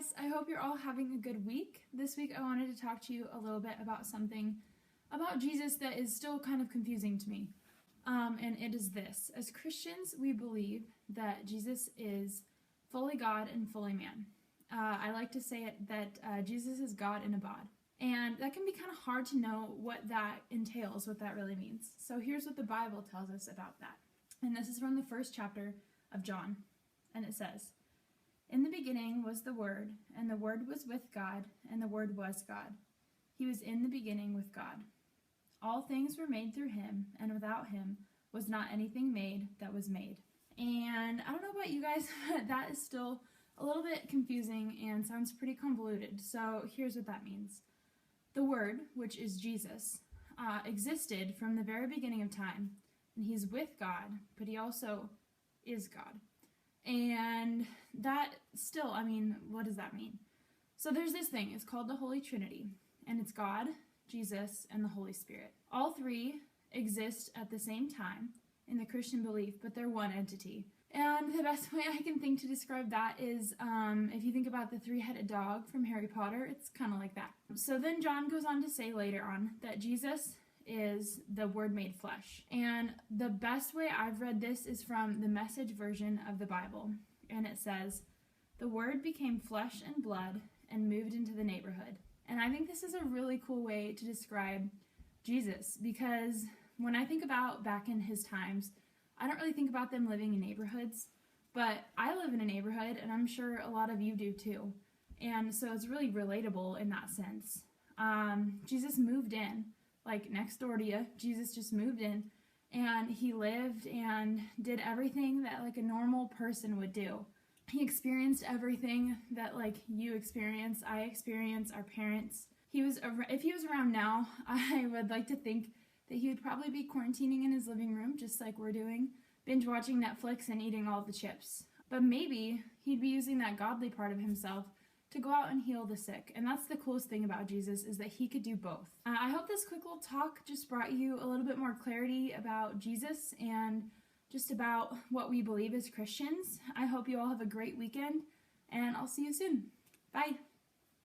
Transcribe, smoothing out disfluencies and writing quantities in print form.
guys, I hope you're all having a good week. This week I wanted to talk to you a little bit about something about Jesus that is still kind of confusing to me. And it is this. As Christians, we believe that Jesus is fully God and fully man. I like to say it that Jesus is God in a bod. And that can be kind of hard to know what that entails, what that really means. So here's what the Bible tells us about that. And this is from the first chapter of John. And it says, "In the beginning was the Word, and the Word was with God, and the Word was God. He was in the beginning with God. All things were made through him, and without him was not anything made that was made." And I don't know about you guys, but that is still a little bit confusing and sounds pretty convoluted. So here's what that means. The Word, which is Jesus, existed from the very beginning of time, and he's with God, but he also is God. And that still, what does that mean? So there's this thing, it's called the Holy Trinity, and it's God, Jesus, and the Holy Spirit. All three exist at the same time in the Christian belief, but they're one entity. And the best way I can think to describe that is if you think about the three-headed dog from Harry Potter, it's kind of like that. So then John goes on to say later on that Jesus is the Word made flesh. And the best way I've read this is from the Message version of the Bible. And it says, "The Word became flesh and blood and moved into the neighborhood." And I think this is a really cool way to describe Jesus, because when I think about back in his times, I don't really think about them living in neighborhoods, but I live in a neighborhood, and I'm sure a lot of you do too. And so it's really relatable in that sense. Jesus moved in, like next door to you. Jesus just moved in, and he lived and did everything that like a normal person would do. He experienced everything that like you experience, I experience, our parents. If he was around now, I would like to think that he would probably be quarantining in his living room, just like we're doing, binge watching Netflix and eating all the chips. But maybe he'd be using that godly part of himself to go out and heal the sick. And that's the coolest thing about Jesus, is that he could do both. I hope this quick little talk just brought you a little bit more clarity about Jesus and just about what we believe as Christians. I hope you all have a great weekend, and I'll see you soon. Bye.